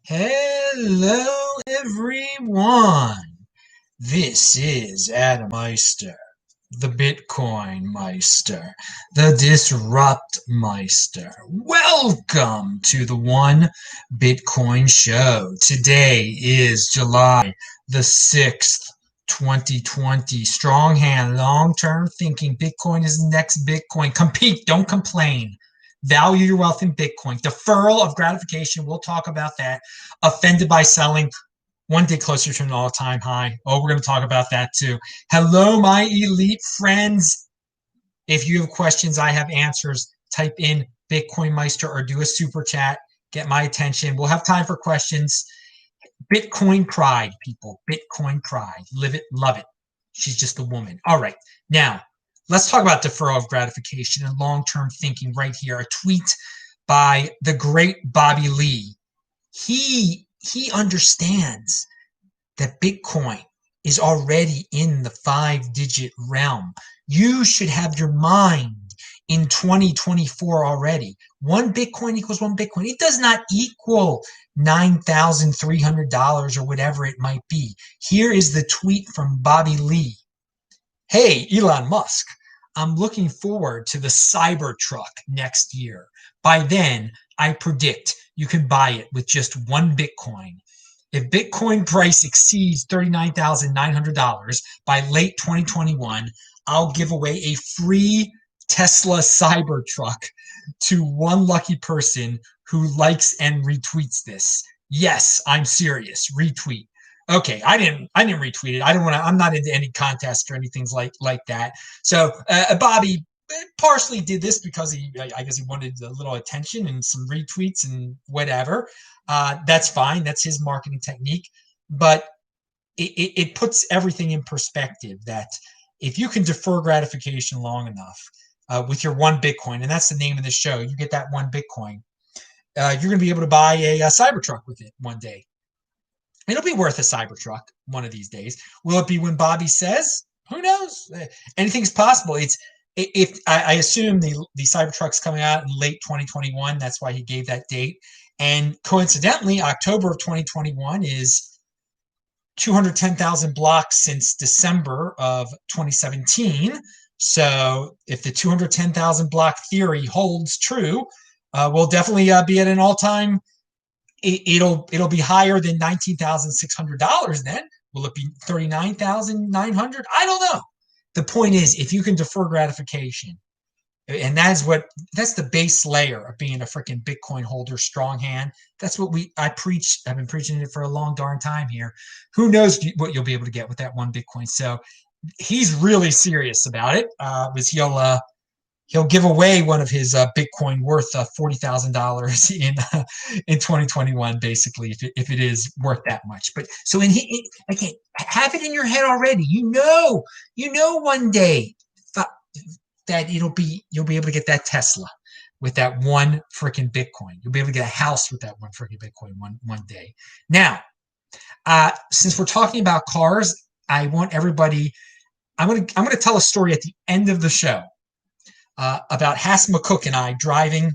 Hello, everyone. This is Adam Meister, the Bitcoin Meister, the Disrupt Meister. Welcome to the One Bitcoin Show. Today is July the 6th, 2020. Strong hand, long term thinking. Bitcoin is next Bitcoin. Compete, don't complain. Value your wealth in Bitcoin. Deferral of gratification. We'll talk about that. Offended by selling. One day closer to an all-time high. Oh, we're going to talk about that too. Hello, my elite friends. If you have questions, I have answers. Type in BitcoinMeister or do a super chat. Get my attention. We'll have time for questions. Bitcoin pride, people. Bitcoin pride. Live it, love it. She's just a woman. All right. Now, let's talk about deferral of gratification and long-term thinking right here. A tweet by the great Bobby Lee. He understands that Bitcoin is already in the 5-digit realm. You should have your mind in 2024 already. One Bitcoin equals one Bitcoin. It does not equal $9,300 or whatever it might be. Here is the tweet from Bobby Lee. Hey, Elon Musk, I'm looking forward to the CyberTruck next year. By then, I predict you can buy it with just one Bitcoin. If Bitcoin price exceeds $39,900 by late 2021, I'll give away a free Tesla Cybertruck to one lucky person who likes and retweets this. Yes, I'm serious. Retweet. Okay, I didn't retweet it. I don't want to. I'm not into any contest or anything like that. So Bobby partially did this because I guess he wanted a little attention and some retweets and whatever. That's fine. That's his marketing technique. But it puts everything in perspective that if you can defer gratification long enough with your one Bitcoin, and that's the name of the show, you get that one Bitcoin, you're going to be able to buy a Cybertruck with it one day. It'll be worth a Cybertruck one of these days. Will it be when Bobby says? Who knows? Anything's possible. If I assume the Cybertruck's coming out in late 2021. That's why he gave that date. And coincidentally, October of 2021 is 210,000 blocks since December of 2017. So if the 210,000 block theory holds true, we'll definitely be at an all-time. It'll be higher than $19,600 then. Will it be $39,900? I don't know. The point is, if you can defer gratification, and that's the base layer of being a freaking Bitcoin holder, strong hand. That's what I preach. I've been preaching it for a long darn time here. Who knows what you'll be able to get with that one Bitcoin? So he's really serious about it. He'll give away one of his Bitcoin worth $40,000 in 2021, basically, if it is worth that much. But so again, have it in your head already. You know, one day that you'll be able to get that Tesla with that one freaking Bitcoin. You'll be able to get a house with that one freaking Bitcoin one day. Now, since we're talking about cars, I want everybody. I'm gonna tell a story at the end of the show. About Hass McCook and I driving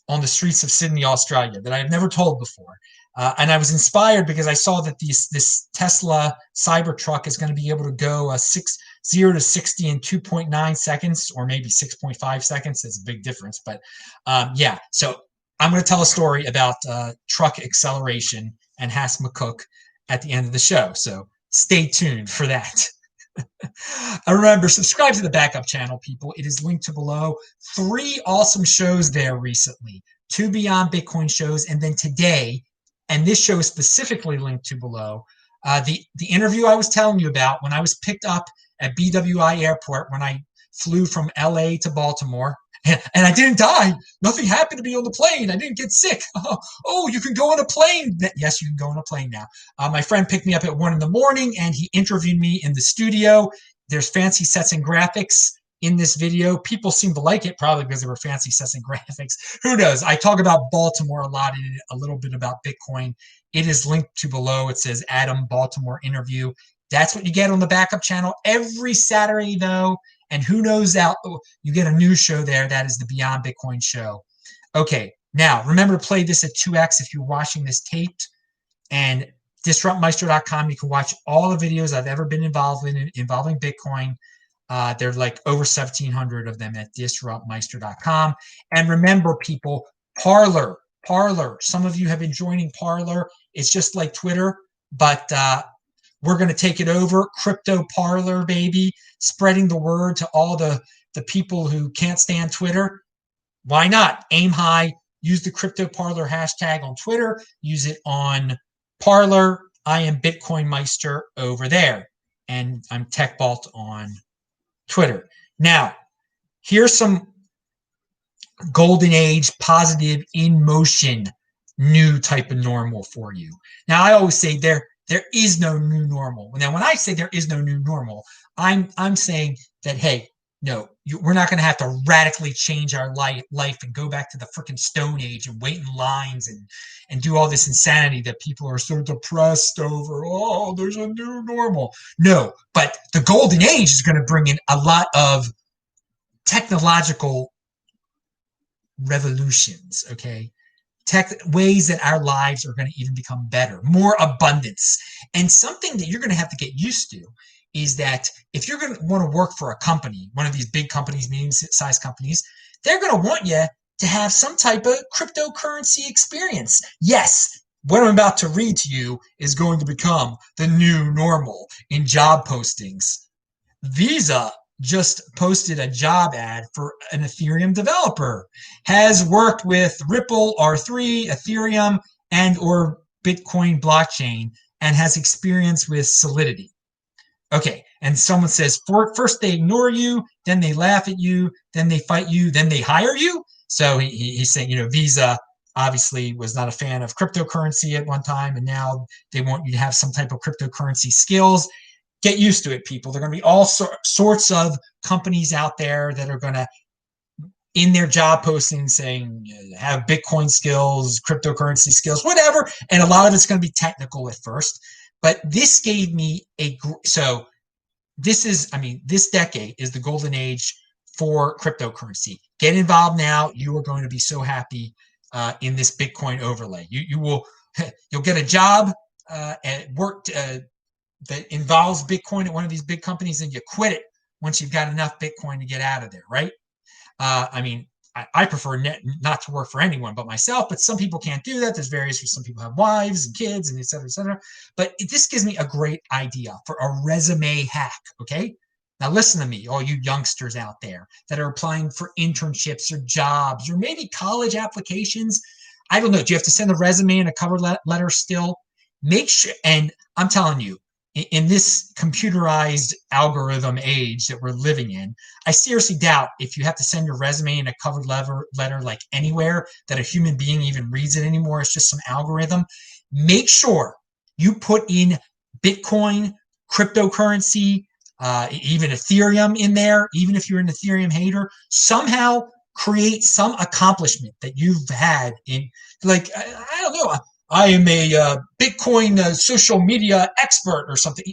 on the streets of Sydney, Australia, that I have never told before. And I was inspired because I saw that this Tesla Cybertruck is going to be able to go 0 to 60 in 2.9 seconds, or maybe 6.5 seconds. That's a big difference. But yeah, so I'm going to tell a story about truck acceleration and Hass McCook at the end of the show. So stay tuned for that. Remember, subscribe to the backup channel, people. It is linked to below. 3 awesome shows there recently. 2 Beyond Bitcoin shows, and then today, and this show is specifically linked to below, the interview I was telling you about when I was picked up at BWI Airport when I flew from LA to Baltimore. And I didn't die. Nothing happened to me on the plane. I didn't get sick. Oh, you can go on a plane. Yes, you can go on a plane now. My friend picked me up at 1 in the morning and he interviewed me in the studio. There's fancy sets and graphics in this video. People seem to like it, probably because there were fancy sets and graphics. Who knows? I talk about Baltimore a lot and a little bit about Bitcoin. It is linked to below. It says Adam Baltimore interview. That's what you get on the backup channel every Saturday, though. And who knows out, you get a new show there. That is the Beyond Bitcoin show. Okay, now remember to play this at 2x if you're watching this taped. And disruptmeister.com, you can watch all the videos I've ever been involved in involving Bitcoin. There are like over 1,700 of them at disruptmeister.com. And remember, people, Parler. Some of you have been joining Parler. It's just like Twitter, but we're going to take it over. Crypto Parler, baby. Spreading the word to all the people who can't stand Twitter. Why not? Aim high. Use the Crypto Parler hashtag on Twitter. Use it on Parler. I am BitcoinMeister over there. And I'm TechBalt on Twitter. Now, here's some golden age, positive, in motion, new type of normal for you. Now, I always say there is no new normal. Now, when I say there is no new normal, I'm saying that, hey, no, we're not going to have to radically change our life and go back to the freaking Stone Age and wait in lines and do all this insanity that people are so depressed over. Oh, there's a new normal. No, but the golden age is going to bring in a lot of technological revolutions, okay? Ways that our lives are going to even become better, more abundance. And something that you're going to have to get used to is that if you're going to want to work for a company, one of these big companies, medium-sized companies, they're going to want you to have some type of cryptocurrency experience. Yes, what I'm about to read to you is going to become the new normal in job postings. Visa just posted a job ad for an Ethereum developer, has worked with Ripple, R3, Ethereum, and or Bitcoin blockchain, and has experience with Solidity. Okay, and someone says, first they ignore you, then they laugh at you, then they fight you, then they hire you. So he's saying, Visa obviously was not a fan of cryptocurrency at one time, and now they want you to have some type of cryptocurrency skills. Get used to it, people. There are going to be all sorts of companies out there that are going to, in their job posting, saying have Bitcoin skills, cryptocurrency skills, whatever. And a lot of it's going to be technical at first. But this gave me so this decade is the golden age for cryptocurrency. Get involved now. You are going to be so happy in this Bitcoin overlay. You'll get a job and work that involves Bitcoin at one of these big companies, and you quit it once you've got enough Bitcoin to get out of there, right? I prefer not to work for anyone but myself, but some people can't do that. There's various reasons. Some people have wives and kids and et cetera, et cetera. But this gives me a great idea for a resume hack, okay? Now listen to me, all you youngsters out there that are applying for internships or jobs or maybe college applications. I don't know. Do you have to send a resume and a cover letter still? Make sure, and I'm telling you, in this computerized algorithm age that we're living in, I seriously doubt if you have to send your resume and a covered letter like anywhere that a human being even reads it anymore. It's just some algorithm. Make sure you put in Bitcoin, cryptocurrency, even Ethereum in there, even if you're an Ethereum hater. Somehow create some accomplishment that you've had in, like, I don't know, I am a Bitcoin social media expert or something.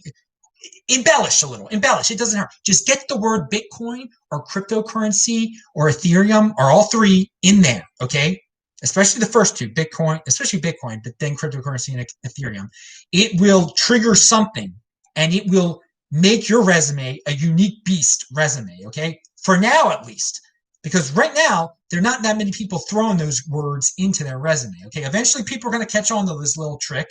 Embellish a little. Embellish. It doesn't hurt. Just get the word Bitcoin or cryptocurrency or Ethereum or all three in there, okay? Especially the first two, Bitcoin, especially Bitcoin, but then cryptocurrency and Ethereum. It will trigger something, and it will make your resume a unique beast resume, okay? For now, at least. Because right now, there are not that many people throwing those words into their resume, okay? Eventually, people are going to catch on to this little trick,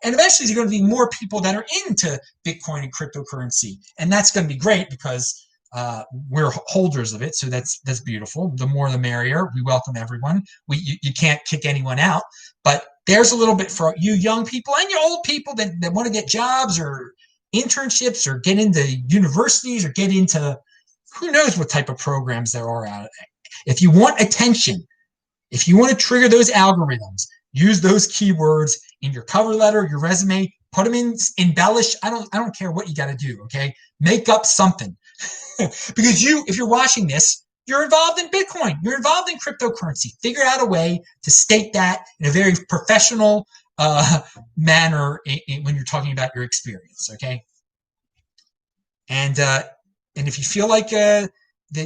and eventually, there's going to be more people that are into Bitcoin and cryptocurrency, and that's going to be great because we're holders of it, so that's beautiful. The more, the merrier. We welcome everyone. You can't kick anyone out, but there's a little bit for you young people and you old people that want to get jobs or internships or get into universities or get into who knows what type of programs there are out. If you want attention, if you want to trigger those algorithms, use those keywords in your cover letter, your resume, put them in, embellish. I don't care what you got to do, okay? Make up something. Because if you're watching this, you're involved in Bitcoin. You're involved in cryptocurrency. Figure out a way to state that in a very professional manner when you're talking about your experience, okay? And if you feel like that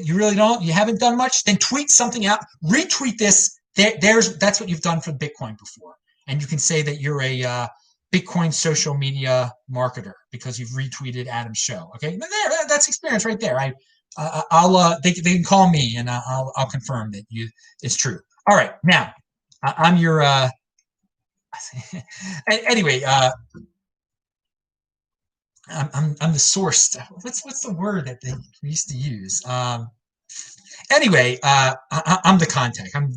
you haven't done much, then tweet something out, retweet this. That's what you've done for Bitcoin before. And you can say that you're a Bitcoin social media marketer because you've retweeted Adam's show. Okay, that's experience right there. They can call me and I'll confirm that it's true. All right, now I'm your anyway. I'm the source. What's the word that they used to use? Anyway, I'm the contact. I'm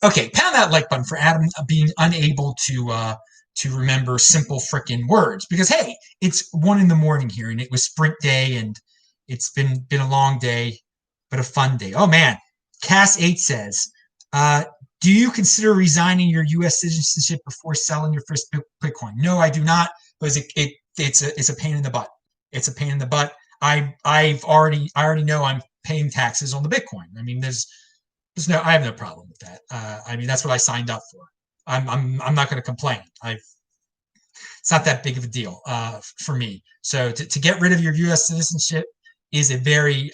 okay. Pound that like button for Adam being unable to remember simple freaking words because hey, it's 1 a.m. here and it was sprint day and it's been a long day, but a fun day. Oh man, Cass8 says, do you consider resigning your U.S. citizenship before selling your first Bitcoin? No, I do not, because it's a pain in the butt. It's a pain in the butt. I already know I'm paying taxes on the Bitcoin. I mean, I have no problem with that. I mean, that's what I signed up for. I'm not going to complain. It's not that big of a deal for me. So to get rid of your U.S. citizenship is a very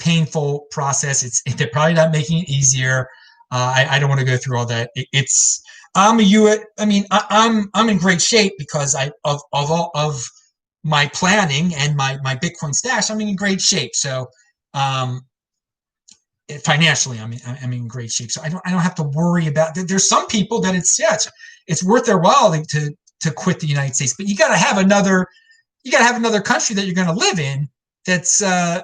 painful process. They're probably not making it easier. I don't want to go through all that. I'm a U.S. I mean, I'm in great shape because of my planning and my Bitcoin stash. I'm in great shape. So financially, I'm in great shape. So I don't have to worry about. There's some people that it's worth their while to quit the United States, but you got to have another country that you're going to live in. That's I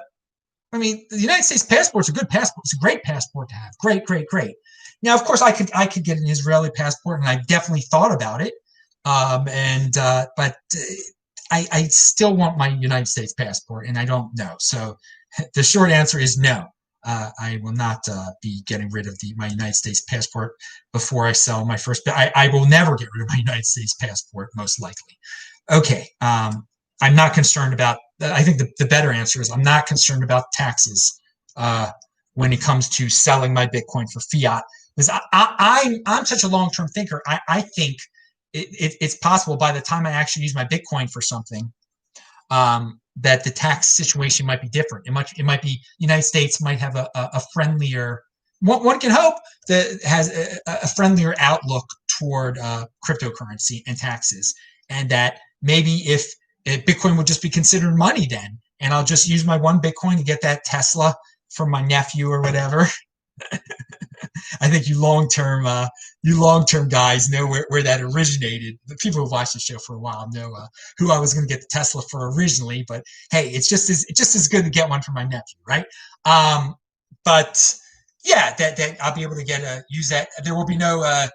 mean, the United States passport's a good passport. It's a great passport to have. Great. Now, of course, I could get an Israeli passport, and I definitely thought about it. But I still want my United States passport, and I don't know. So the short answer is no. I will not be getting rid of my United States passport before I sell my first. I will never get rid of my United States passport, most likely. Okay. I'm not concerned about. I think the better answer is I'm not concerned about taxes when it comes to selling my Bitcoin for fiat, because I'm such a long-term thinker. I think it's possible by the time I actually use my Bitcoin for something, that the tax situation might be different. It might be United States might have a friendlier. One can hope that has a friendlier outlook toward cryptocurrency and taxes, and that maybe if Bitcoin would just be considered money then, and I'll just use my one Bitcoin to get that Tesla from my nephew or whatever. I think you long-term guys know where that originated. The people who've watched the show for a while know who I was going to get the Tesla for originally. But hey, it's just as good to get one for my nephew, right? But yeah, that I'll be able to use that. There will be no.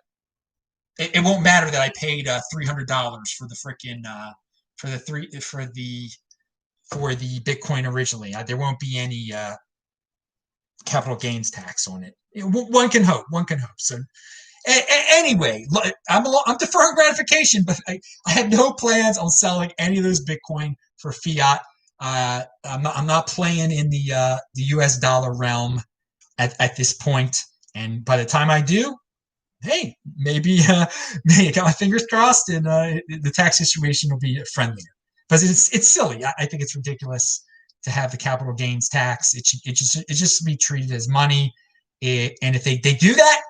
It won't matter that I paid $300 for the freaking for the Bitcoin originally. There won't be any capital gains tax on it. One can hope. So anyway, I'm deferring gratification, but I have no plans on selling any of those Bitcoin for fiat. I'm not playing in the U.S. dollar realm at this point. And by the time I do, hey, maybe I got my fingers crossed, and the tax situation will be friendlier. Because it's silly. I think it's ridiculous to have the capital gains tax. It just be treated as money. And if they do that,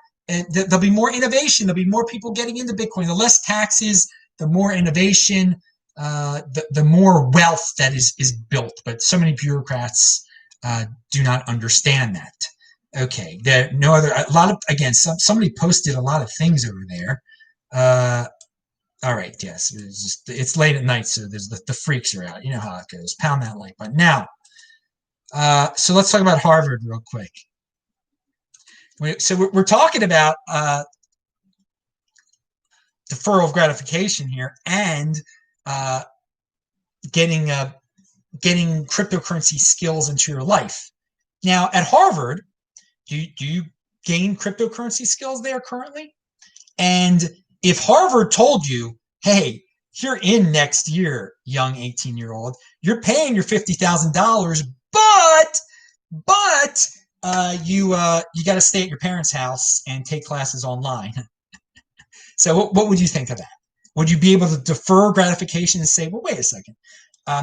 there'll be more innovation. There'll be more people getting into Bitcoin. The less taxes, the more innovation, the more wealth that is built. But so many bureaucrats do not understand that. Okay, somebody posted a lot of things over there. All right, yes, it's late at night, so there's the freaks are out. You know how it goes. Pound that like button. Now, so let's talk about Harvard real quick. So we're talking about deferral of gratification here and getting cryptocurrency skills into your life. Now, at Harvard, do you gain cryptocurrency skills there currently? And if Harvard told you, hey, you're in next year, young 18-year-old, you're paying your $50,000, but you got to stay at your parents' house and take classes online. So what would you think of that? Would you be able to defer gratification and say, well, wait a second,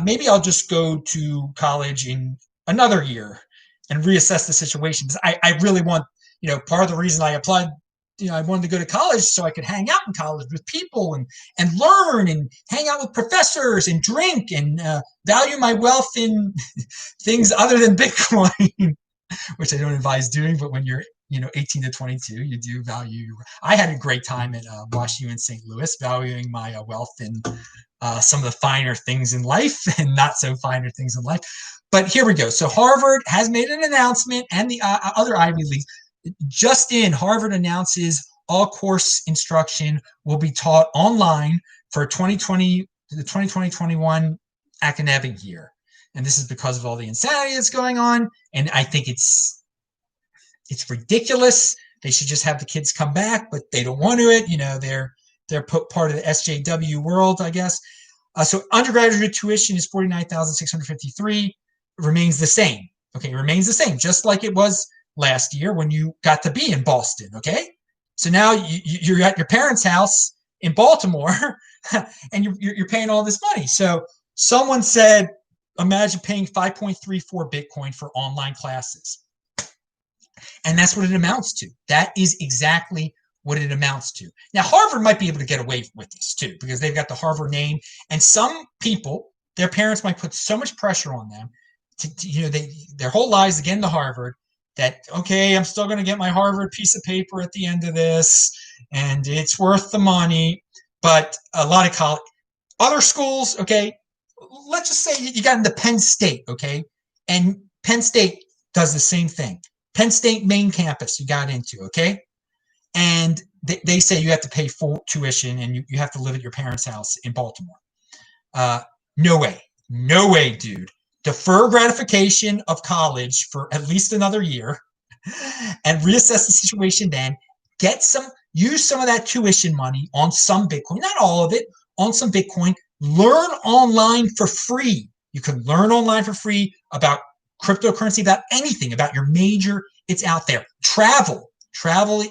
maybe I'll just go to college in another year and reassess the situation? Because I really want, part of the reason I applied I wanted to go to college so I could hang out in college with people and learn and hang out with professors and drink and value my wealth in things other than Bitcoin, which I don't advise doing. But when you're 18 to 22, you do value. I had a great time at WashU in St. Louis, valuing my wealth in some of the finer things in life and not so finer things in life. But here we go. So Harvard has made an announcement, and the other Ivy Leagues. Just in, Harvard announces all course instruction will be taught online for the 2020-21 academic year. And this is because of all the insanity that's going on. And I think it's ridiculous. They should just have the kids come back, but they don't want to it. They're part of the SJW world, I guess. So undergraduate tuition is $49,653. Remains the same. Okay, it remains the same, just like it was last year when you got to be in Boston. Okay, so now you're at your parents' house in Baltimore, and you're paying all this money. So someone said, imagine paying 5.34 Bitcoin for online classes, and that's what it amounts to. That is exactly what it amounts to. Now, Harvard might be able to get away with this too, because they've got the Harvard name, and some people, their parents might put so much pressure on them their whole lives again to Harvard that, okay, I'm still going to get my Harvard piece of paper at the end of this, and it's worth the money. But a lot of other schools, okay, let's just say you got into Penn State, okay, and Penn State does the same thing. Penn State main campus you got into, okay, and they say you have to pay full tuition and you have to live at your parents' house in Baltimore. No way, dude. Defer gratification of college for at least another year and reassess the situation then. Use some of that tuition money on some Bitcoin, not all of it, on some Bitcoin. Learn online for free. You can learn online for free about cryptocurrency, about anything, about your major. It's out there. Travel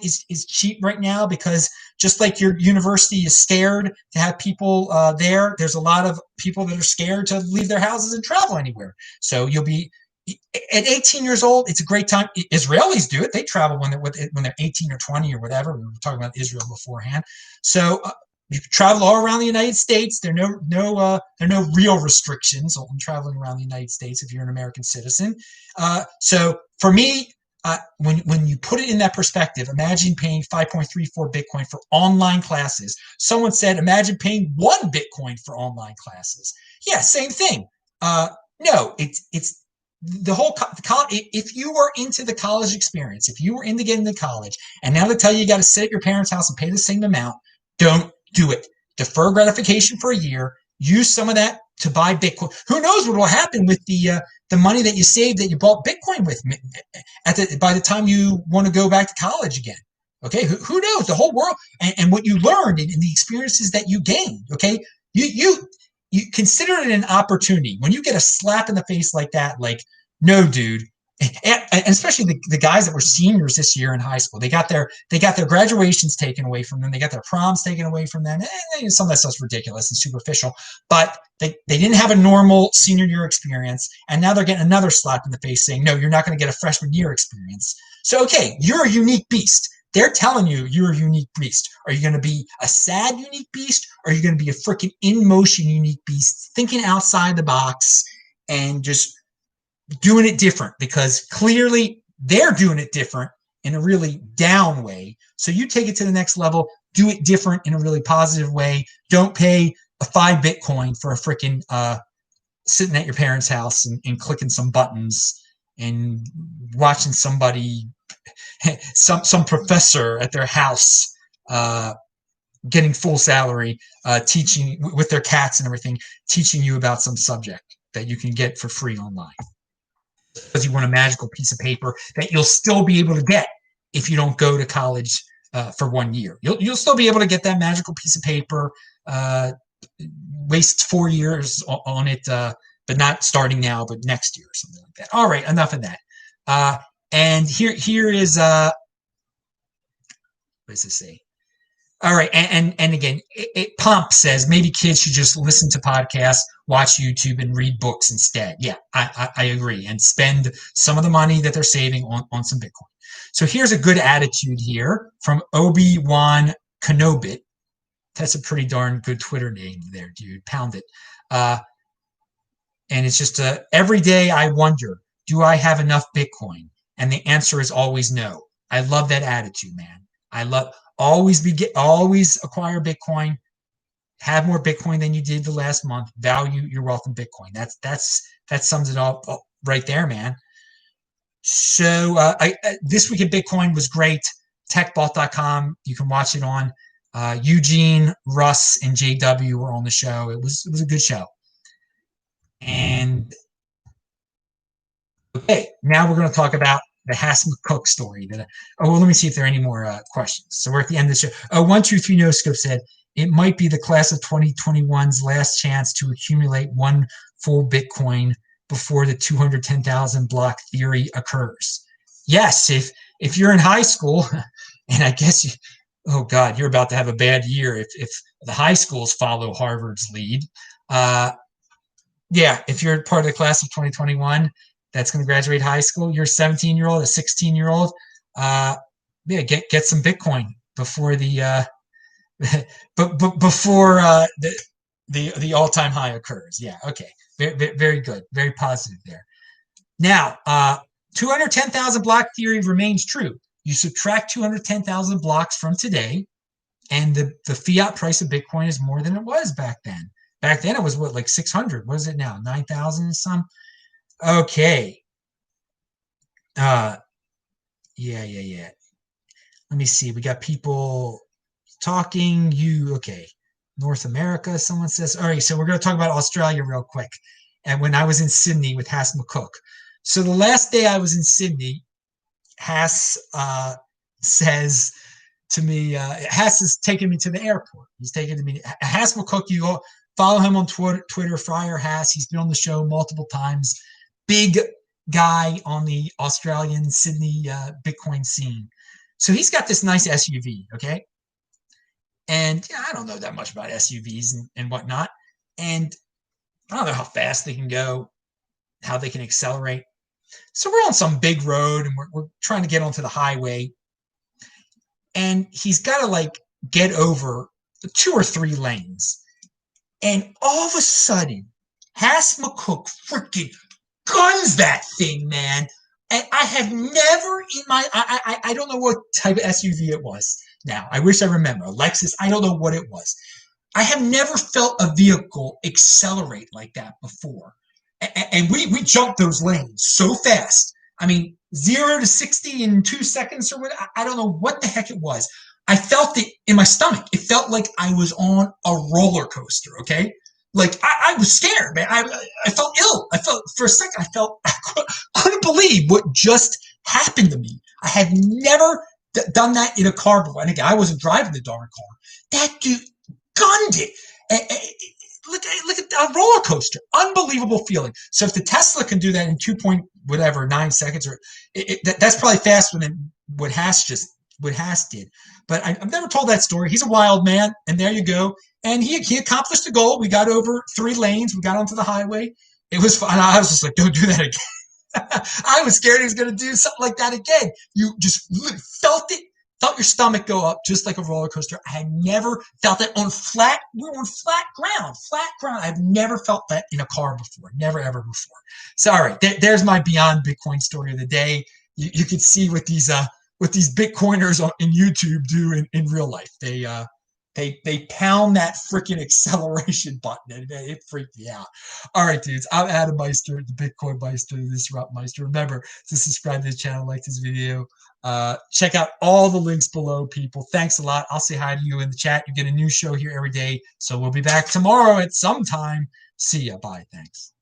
is cheap right now because just like your university is scared to have people there's a lot of people that are scared to leave their houses and travel anywhere. So you'll be at 18 years old. It's a great time. Israelis do it. They travel when they're 18 or 20 or whatever. We were talking about Israel beforehand. So you can travel all around the United States. There are no real restrictions on traveling around the United States if you're an American citizen. So for me, when you put it in that perspective, imagine paying 5.34 Bitcoin for online classes. Someone said, imagine paying 1 Bitcoin for online classes. Yeah, same thing. No, it's the whole if you were into the college experience, if you were into getting to college, and now they tell you got to sit at your parents' house and pay the same amount, don't do it. Defer gratification for a year. Use some of that to buy Bitcoin. Who knows what will happen with the money that you saved that you bought Bitcoin with by the time you want to go back to college again. Okay, who knows? The whole world and what you learned and the experiences that you gained. Okay, you consider it an opportunity. When you get a slap in the face like that, like, no, dude. And especially the guys that were seniors this year in high school, they got their graduations taken away from them. They got their proms taken away from them. And some of that stuff's ridiculous and superficial, but they didn't have a normal senior year experience. And now they're getting another slap in the face saying, no, you're not going to get a freshman year experience. So, okay, you're a unique beast. They're telling you you're a unique beast. Are you going to be a sad unique beast? Or are you going to be a freaking in motion unique beast, thinking outside the box and just doing it different? Because clearly they're doing it different in a really down way. So you take it to the next level, do it different in a really positive way. Don't pay a 5 Bitcoin for a freaking sitting at your parents' house and clicking some buttons and watching somebody, some professor at their house getting full salary, teaching with their cats and everything, teaching you about some subject that you can get for free online. Because you want a magical piece of paper that you'll still be able to get if you don't go to college for 1 year. You'll still be able to get that magical piece of paper, waste 4 years on it, but not starting now, but next year or something like that. All right, enough of that. And here is what does it say? All right, and again, Pomp says maybe kids should just listen to podcasts, watch YouTube, and read books instead. Yeah, I agree. And spend some of the money that they're saving on some Bitcoin. So here's a good attitude here from Obi-Wan Kenobit. That's a pretty darn good Twitter name there, dude. Pound it. And it's just every day I wonder, do I have enough Bitcoin? And the answer is always no. I love that attitude, man. I love always acquire Bitcoin, have more Bitcoin than you did the last month, value your wealth in Bitcoin. That sums it all up right there, man. So this week in Bitcoin was great. Techbalt.com. You can watch it on. Eugene, Russ, and JW were on the show. It was a good show. And okay, now we're going to talk about the Hass McCook story. Well, let me see if there are any more questions. So we're at the end of the show. 123 No Scope said it might be the class of 2021's last chance to accumulate one full Bitcoin before the 210,000 block theory occurs. Yes, if you're in high school, and I guess oh God, you're about to have a bad year if the high schools follow Harvard's lead. Yeah, if you're part of the class of 2021 that's going to graduate high school, you're a 17-year-old, a 16-year-old. Yeah, get some Bitcoin before the before the all-time high occurs. Yeah, okay, very good, very positive there. Now, 210,000 block theory remains true. You subtract 210,000 blocks from today, and the fiat price of Bitcoin is more than it was back then. Back then it was what, like 600. What is it now? 9,000 and some? Okay. Yeah. Let me see. We got people talking. Okay. North America, someone says. All right, so we're going to talk about Australia real quick. And when I was in Sydney with Hass McCook. So the last day I was in Sydney, Hass says to me, Hass is taking me to the airport. He's taking me. Hass McCook, you go follow him on Twitter, Friar Hass. He's been on the show multiple times. Big guy on the Australian Sydney Bitcoin scene. So he's got this nice SUV, okay? And I don't know that much about SUVs and whatnot. And I don't know how fast they can go, how they can accelerate. So we're on some big road and we're trying to get onto the highway. And he's got to like get over 2 or 3 lanes. And all of a sudden, Hass McCook freaking guns that thing, man. And I have never in my, I don't know what type of SUV it was now. I wish I remember. A Lexus, I don't know what it was. I have never felt a vehicle accelerate like that before. And we jumped those lanes so fast. I mean, 0 to 60 in 2 seconds or what. I don't know what the heck it was. I felt it in my stomach. It felt like I was on a roller coaster, okay? Like, I was scared, man. I felt ill. For a second, I couldn't believe what just happened to me. I had never done that in a car before. And again, I wasn't driving the darn car. That dude gunned it. Look at a roller coaster. Unbelievable feeling. So if the Tesla can do that in 9 seconds, or that's probably faster than what Hass did. But I've never told that story. He's a wild man, and there you go. And he accomplished the goal. We got over 3 lanes. We got onto the highway. It was fun. I was just like, don't do that again. I was scared he was going to do something like that again. You just felt it. Felt your stomach go up just like a roller coaster. I had never felt that we were on flat ground. I've never felt that in a car before. Never, ever before. So, all right, there's my Beyond Bitcoin story of the day. You can see what these Bitcoiners in YouTube do in real life. They pound that freaking acceleration button, and it freaked me out. All right, dudes, I'm Adam Meister, the Bitcoin Meister, the Disrupt Meister. Remember to subscribe to the channel, like this video. Check out all the links below, people. Thanks a lot. I'll say hi to you in the chat. You get a new show here every day. So we'll be back tomorrow at some time. See ya. Bye. Thanks.